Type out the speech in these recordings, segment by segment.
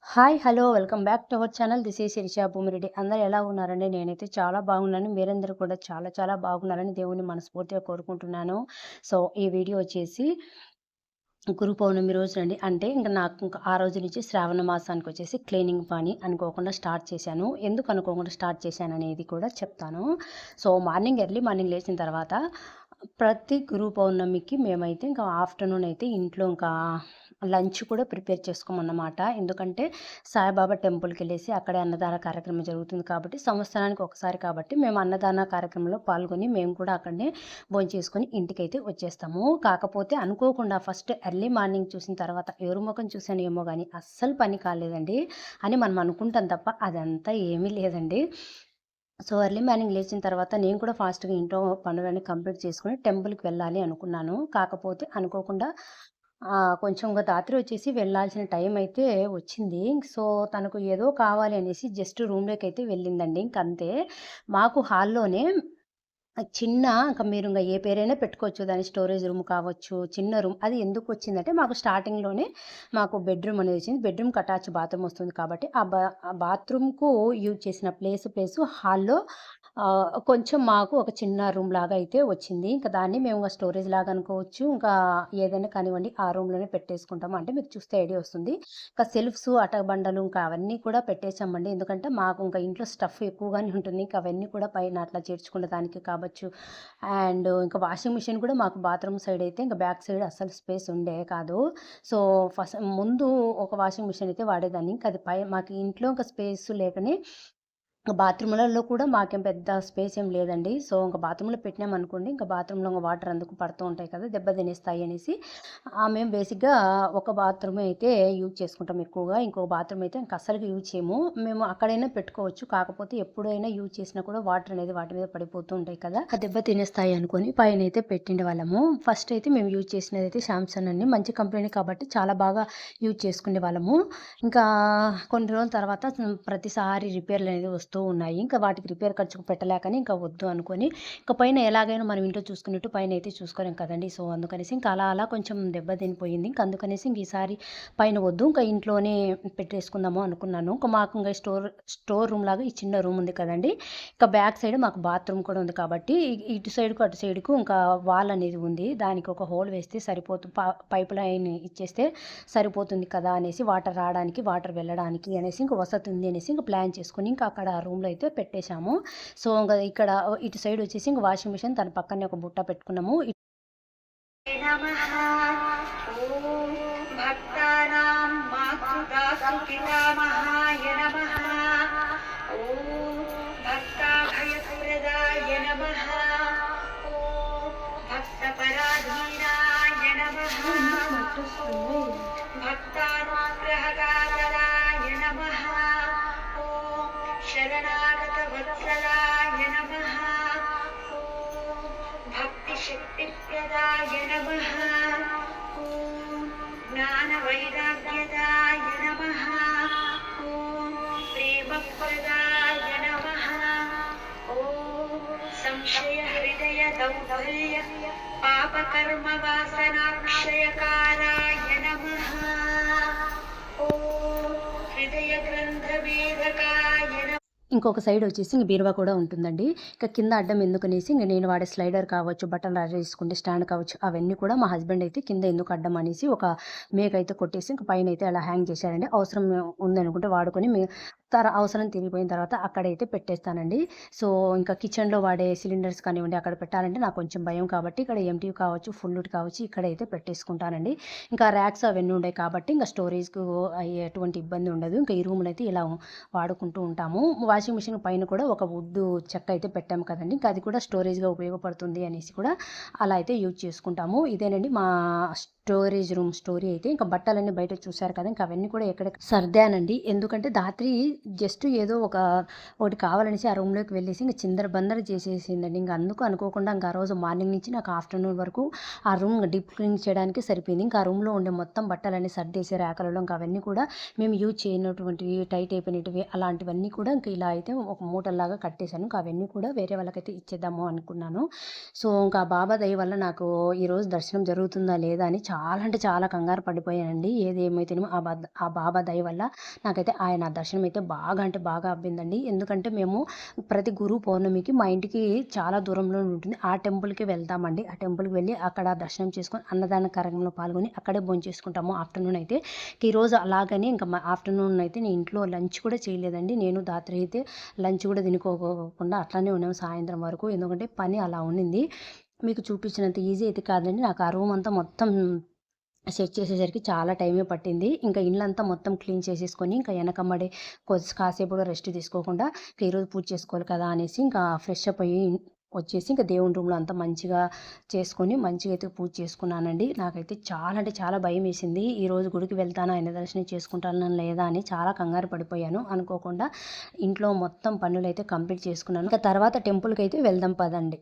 Hi! Hello! Welcome back to our channel. This is Sirisha Bhumireddy. అందరూ ఎలా ఉన్నారండి? నేనైతే చాలా బాగున్నాను. మీరందరూ కూడా చాలా చాలా బాగున్నారని దేవుడిని మనస్ఫూర్తిగా కోరుకుంటున్నాను. సో, ఈ వీడియో వచ్చేసి గురు పౌర్ణమి రోజునండి. అంటే నాకు ఆ రోజు నుంచి శ్రావణ మాసానికొచ్చేసి క్లీనింగ్ పని అనుకోకుండా స్టార్ట్ చేశాను. ఎందుకు అనుకోకుండా స్టార్ట్ చేశాననేది కూడా చెప్తాను. సో, ఎర్లీ మార్నింగ్ లేచిన తర్వాత ప్రతి గురు పౌర్ణమికి మేమైతే ఇంకా ఆఫ్టర్‌నూన్ అయితే ఇంట్లో ఇంకా లంచ్ కూడా ప్రిపేర్ చేసుకోమన్నమాట. ఎందుకంటే సాయిబాబా టెంపుల్‌కెళ్ళేసి అక్కడే అన్నదాన కార్యక్రమం జరుగుతుంది కాబట్టి, సంవత్సరానికి ఒకసారి కాబట్టి మేము అన్నదాన కార్యక్రమంలో పాల్గొని మేము కూడా అక్కడనే భోంచేసుకొని ఇంటికైతే వచ్చేస్తాము. కాకపోతే అనుకోకుండా ఫస్ట్ ఎర్లీ మార్నింగ్ చూసిన తర్వాత ఎవరి మొఖం చూసానో ఏమో గానీ అస్సలు పని కాలేదండి అని మనం అనుకుంటాం తప్ప అదంతా ఏమీ లేదండి. సో, ఎర్లీ మార్నింగ్ లేచిన తర్వాత నేను కూడా ఫాస్ట్‌గా ఇంట్లో పనులన్నీ కంప్లీట్ చేసుకొని టెంపుల్‌కి వెళ్ళాలి అనుకున్నాను. కాకపోతే అనుకోకుండా కొంచెం రాత్రి వచ్చేసి వెళ్ళాల్సిన టైం అయితే వచ్చింది. సో, తనకు ఏదో కావాలి అనేసి జస్ట్ రూమ్‌లోకైతే వెళ్ళిందండి. ఇంకంతే. మాకు హాల్లోనే చిన్న మీరు ఏ పేరైనా పెట్టుకోవచ్చు. దాని స్టోరేజ్ రూమ్ కావచ్చు, చిన్న రూమ్. అది ఎందుకొచ్చిందంటే మాకు స్టార్టింగ్‌లోనే మాకు బెడ్‌రూమ్ అనేది వచ్చింది. బెడ్‌రూమ్‌కి అటాచ్ బాత్రూమ్ వస్తుంది కాబట్టి ఆ బాత్రూమ్‌కు యూజ్ చేసిన ప్లేసు హాల్‌లో కొంచెం మాకు ఒక చిన్న రూమ్‌లాగా అయితే వచ్చింది. ఇంకా దాన్ని మేము స్టోరేజ్‌లాగా అనుకోవచ్చు. ఇంకా ఏదైనా కానివ్వండి ఆ రూమ్‌లోనే పెట్టేసుకుంటాము. అంటే మీకు చూస్తే ఐడియా వస్తుంది. ఇంకా సెల్ఫ్స్, అటకబండలు ఇంకా అవన్నీ కూడా పెట్టేసామండి. ఎందుకంటే మాకు ఇంకా ఇంట్లో స్టఫ్ ఎక్కువగానే ఉంటుంది. ఇంకా అవన్నీ కూడా పైన అట్లా చేర్చుకునే దానికి కావచ్చు. అండ్ ఇంకా వాషింగ్ మిషన్ కూడా మాకు బాత్రూమ్ సైడ్ అయితే ఇంకా బ్యాక్ సైడ్ అస్సలు స్పేస్ ఉండే కాదు. సో, ముందు ఒక వాషింగ్ మిషన్ అయితే వాడేదాన్ని. ఇంకా అది మాకు ఇంట్లో ఇంకా స్పేస్ లేకనే బాత్రూములలో కూడా మాకేం పెద్ద స్పేస్ ఏం లేదండి. సో, ఇంక బాత్రూమ్‌లో పెట్టినామనుకోండి, ఇంక బాత్రూమ్‌లో వాటర్ అందుకు పడుతూ ఉంటాయి కదా! దెబ్బ తినేస్తాయి అనేసి మేము బేసిక్‌గా ఒక బాత్రూమే అయితే యూజ్ చేసుకుంటాం ఎక్కువగా. ఇంకో బాత్రూమ్ అయితే ఇంక అస్సలకి యూజ్ చేయము. మేము అక్కడైనా పెట్టుకోవచ్చు. కాకపోతే ఎప్పుడైనా యూజ్ చేసినా కూడా వాటర్ అనేది వాటి మీద పడిపోతూ ఉంటాయి కదా! ఆ దెబ్బ తినేస్తాయి అనుకోని పైనైతే పెట్టిండేవాళ్ళము. ఫస్ట్ అయితే మేము యూజ్ చేసినదైతే శాంసంగ్ అండి. మంచి కంపెనీ కాబట్టి చాలా బాగా యూజ్ చేసుకునేవాళ్ళము. ఇంకా కొన్ని రోజుల తర్వాత ప్రతిసారి రిపేర్‌లనేవి వస్తూ ఉన్నాయి. ఇంకా వాటికి రిపేర్ ఖర్చుకు పెట్టలేకని ఇంకా వద్దు అనుకోని, ఇక పైన ఎలాగైనా మనం ఇంట్లో చూసుకున్నట్టు పైనైతే చూసుకోలేం కదండీ! సో, అందుకనేసి ఇంకా అలా కొంచెం దెబ్బ తినిపోయింది. ఇంక అందుకనేసి ఈసారి పైన వద్దు, ఇంకా ఇంట్లోనే పెట్టేసుకుందాము అనుకున్నాను. ఇంక మాకు ఇంగ స్టోర్ రూమ్‌లాగా ఈ చిన్న రూమ్ ఉంది కదండీ! ఇక బ్యాక్ సైడ్ మాకు బాత్రూమ్ కూడా ఉంది కాబట్టి, ఇటు సైడ్‌కు, అటు సైడ్‌కు ఇంకా వాల్ అనేది ఉంది. దానికి ఒక హోల్ వేస్తే పైప్ లైన్ ఇచ్చేస్తే సరిపోతుంది కదా అనేసి వాటర్ రావడానికి, వాటర్ వెళ్ళడానికి అనేసి ఇంక వసతి ఉంది అనేసి ఇంక ప్లాన్ చేసుకొని ఇంకా అక్కడ రూమ్‌లో అయితే పెట్టేశాము. సో, ఇంగ ఇక్కడ ఇటు సైడ్ వచ్చేసి ఇంక వాషింగ్ మిషన్ తన పక్కనే ఒక బుట్ట పెట్టుకున్నాము. నమః ఓం భక్తానాం మాతృదాసు పితామహాయ నమః ఓం భక్తాభయప్రదాయ నమః ఓం భక్తపరాధీనాయ నమః ఓం భక్తానుగ్రహకాతరాయ నమః ఓం శరణాగతవత్సలాయ నమః ఓం భక్తిశక్తిప్రదాయ నమః ఓం జ్ఞానవైరాగ్యదాయ నమః ఓం ప్రేమప్రదాయ నమః ఓం సంశయహృదయ దౌర్బల్య పాపకర్మవాసనాక్షయకారాయ నమః ఓం హృదయగ్రంథవేదకాయ నమః. ఇంకొక సైడ్ వచ్చేసి ఇంక బీరువా కూడా ఉంటుందండి. ఇక కింద అడ్డం ఎందుకనేసి ఇంక నేను వాడే స్లైడర్ కావచ్చు, బటన్ ఆరేసుకునే స్టాండ్ కావచ్చు, అవన్నీ కూడా మా హస్బెండ్ అయితే కింద ఎందుకు అడ్డం అనేసి ఒక మేకైతే కొట్టేసి ఇంక పైనైతే అలా హ్యాంగ్ చేశారండి. అవసరం ఉందనుకుంటే వాడుకొని అవసరం తీరిపోయిన తర్వాత అక్కడైతే పెట్టేస్తానండి. సో, ఇంకా కిచెన్‌లో వాడే సిలిండర్స్ కానివ్వండి, అక్కడ పెట్టాలంటే నాకు కొంచెం భయం కాబట్టి ఇక్కడ ఎంప్టీవి కావచ్చు, ఫుల్లుది కావచ్చు ఇక్కడైతే పెట్టేసుకుంటానండి. ఇంకా ర్యాక్స్ అవన్నీ ఉండయి కాబట్టి ఇంక స్టోరేజ్‌కు ఎటువంటి ఇబ్బంది ఉండదు. ఇంకా ఈ రూమ్‌లో అయితే ఇలా వాడుకుంటూ ఉంటాము. వాషింగ్ మిషన్ పైన కూడా ఒక చెక్క అయితే పెట్టాము కదండీ! ఇంకా అది కూడా స్టోరేజ్‌గా ఉపయోగపడుతుంది అనేసి కూడా అలా అయితే యూజ్ చేసుకుంటాము. ఇదేనండి మా స్టోరేజ్ రూమ్ స్టోరీ అయితే. ఇంకా బట్టలన్నీ బయట చూసారు కదా! ఇంకా అవన్నీ కూడా ఎక్కడ సర్దానండి. ఎందుకంటే రాత్రి జస్ట్ ఏదో ఒకటి కావాలనేసి ఆ రూమ్‌లోకి వెళ్ళేసి ఇంక చిందరబందర చేసేసిందండి. ఇంక అందుకు అనుకోకుండా ఇంక ఆ రోజు మార్నింగ్ నుంచి నాకు ఆఫ్టర్‌నూన్ వరకు ఆ రూమ్ డీప్ క్లీన్ చేయడానికి సరిపోయింది. ఇంకా ఆ రూమ్‌లో ఉండే మొత్తం బట్టలన్నీ సర్దేసి ర్యాకులలో ఇంకా అవన్నీ కూడా మేము యూజ్ చేయనటువంటివి, టైట్ అయిపోయినటివి అలాంటివన్నీ కూడా ఇంక ఇలా అయితే ఒక మూటల్లాగా కట్టేశాను. ఇంకా అవన్నీ కూడా వేరే వాళ్ళకైతే ఇచ్చేద్దాము అనుకున్నాను. సో, ఇంకా బాబా దయ వల్ల నాకు ఈరోజు దర్శనం జరుగుతుందా లేదా అని చాలా అంటే చాలా కంగారు పడిపోయానండి. ఏది ఏమైతేనేమో ఆ బాబా దయ వల్ల నాకైతే ఆయన దర్శనం అయితే బాగా అంటే బాగా అబ్బిందండి. ఎందుకంటే మేము ప్రతి గురు పౌర్ణమికి మా ఇంటికి చాలా దూరంలో ఉంటుంది. ఆ టెంపుల్‌కి వెళ్తామండి. ఆ టెంపుల్‌కి వెళ్ళి అక్కడ దర్శనం చేసుకొని అన్నదాన కార్యక్రమంలో పాల్గొని అక్కడే భోంచేసుకుంటాము ఆఫ్టర్‌నూన్ అయితే. ఈరోజు అలాగని ఇంక ఆఫ్టర్‌నూన్ అయితే నేను ఇంట్లో లంచ్ కూడా చేయలేదండి. నేను రాత్రి అయితే లంచ్ కూడా తినుకోకుండా అట్లనే ఉన్నాము సాయంత్రం వరకు. ఎందుకంటే పని అలా ఉండింది. మీకు చూపించినంత ఈజీ అయితే కాదండి. నాకు ఆ రూమ్ అంతా మొత్తం సెట్ చేసేసరికి చాలా టైమే పట్టింది. ఇంకా ఇల్లంతా మొత్తం క్లీన్ చేసేసుకొని ఇంకా ఎనకమ్మడే కాసేపు కూడా రెస్ట్ తీసుకోకుండా ఈరోజు పూజ చేసుకోవాలి కదా అనేసి ఇంకా ఫ్రెష్ అప్ అయ్యి వచ్చేసి ఇంకా దేవుని రూమ్‌లో అంతా మంచిగా చేసుకొని మంచిగా అయితే పూజ చేసుకున్నానండి. నాకైతే చాలా అంటే చాలా భయమేసింది. ఈరోజు గుడికి వెళ్తానా, ఆయన దర్శనం చేసుకుంటానా లేదా అని చాలా కంగారు పడిపోయాను. అనుకోకుండా ఇంట్లో మొత్తం పనులైతే కంప్లీట్ చేసుకున్నాను. ఇంకా తర్వాత టెంపుల్‌కైతే వెళ్దాం పదండి.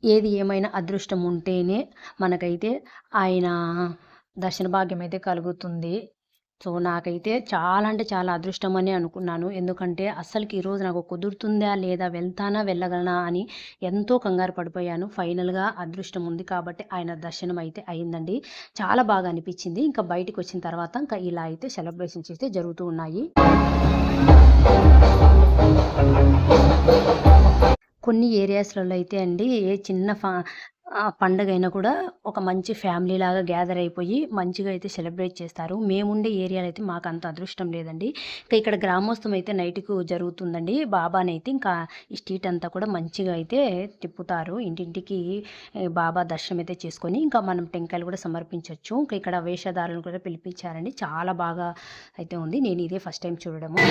ఏది ఏమైనా అదృష్టం ఉంటేనే మనకైతే ఆయన దర్శన భాగ్యం అయితే కలుగుతుంది. సో, నాకైతే చాలా అంటే చాలా అదృష్టం అని అనుకున్నాను. ఎందుకంటే అస్సలకి ఈరోజు నాకు కుదురుతుందా లేదా, వెళ్తానా వెళ్ళగలనా అని ఎంతో కంగారు పడిపోయాను. ఫైనల్‌గా అదృష్టం ఉంది కాబట్టి ఆయన దర్శనం అయితే అయిందండి. చాలా బాగా అనిపించింది. ఇంకా బయటికొచ్చిన తర్వాత ఇంకా ఇలా అయితే సెలబ్రేషన్స్ అయితే జరుగుతూ ఉన్నాయి. కొన్ని ఏరియాస్‌లలో అయితే అండి ఏ చిన్న పండగైనా కూడా ఒక మంచి ఫ్యామిలీలాగా గ్యాదర్ అయిపోయి మంచిగా అయితే సెలబ్రేట్ చేస్తారు. మేముండే ఏరియాలో అయితే మాకంత అదృష్టం లేదండి. ఇంకా ఇక్కడ గ్రామోత్సవం అయితే నైట్‌కు జరుగుతుందండి. బాబానైతే ఇంకా ఈ స్ట్రీట్ అంతా కూడా మంచిగా అయితే తిప్పుతారు. ఇంటింటికి బాబా దర్శనం అయితే చేసుకొని ఇంకా మనం టెంకాయలు కూడా సమర్పించొచ్చు. ఇంకా ఇక్కడ వేషధారులను కూడా పిలిపించారండి. చాలా బాగా అయితే ఉంది. నేను ఇదే ఫస్ట్ టైం చూడడము.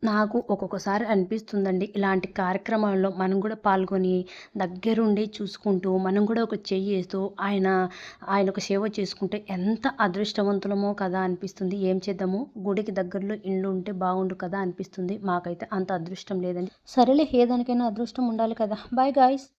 నాకు ఒక్కొక్కసారి అనిపిస్తుందండి. ఇలాంటి కార్యక్రమాల్లో మనం కూడా పాల్గొని, దగ్గరుండి చూసుకుంటూ, మనం కూడా ఒక చెయ్యేస్తూ ఆయనొక సేవ చేసుకుంటే ఎంత అదృష్టవంతులమో కదా అనిపిస్తుంది. ఏం చేద్దాము, గుడికి దగ్గరలో ఇల్లు ఉంటే బాగుండు కదా అనిపిస్తుంది. మాకైతే అంత అదృష్టం లేదండి. సరేలే, ఏ దానికైనా అదృష్టం ఉండాలి కదా! Bye guys.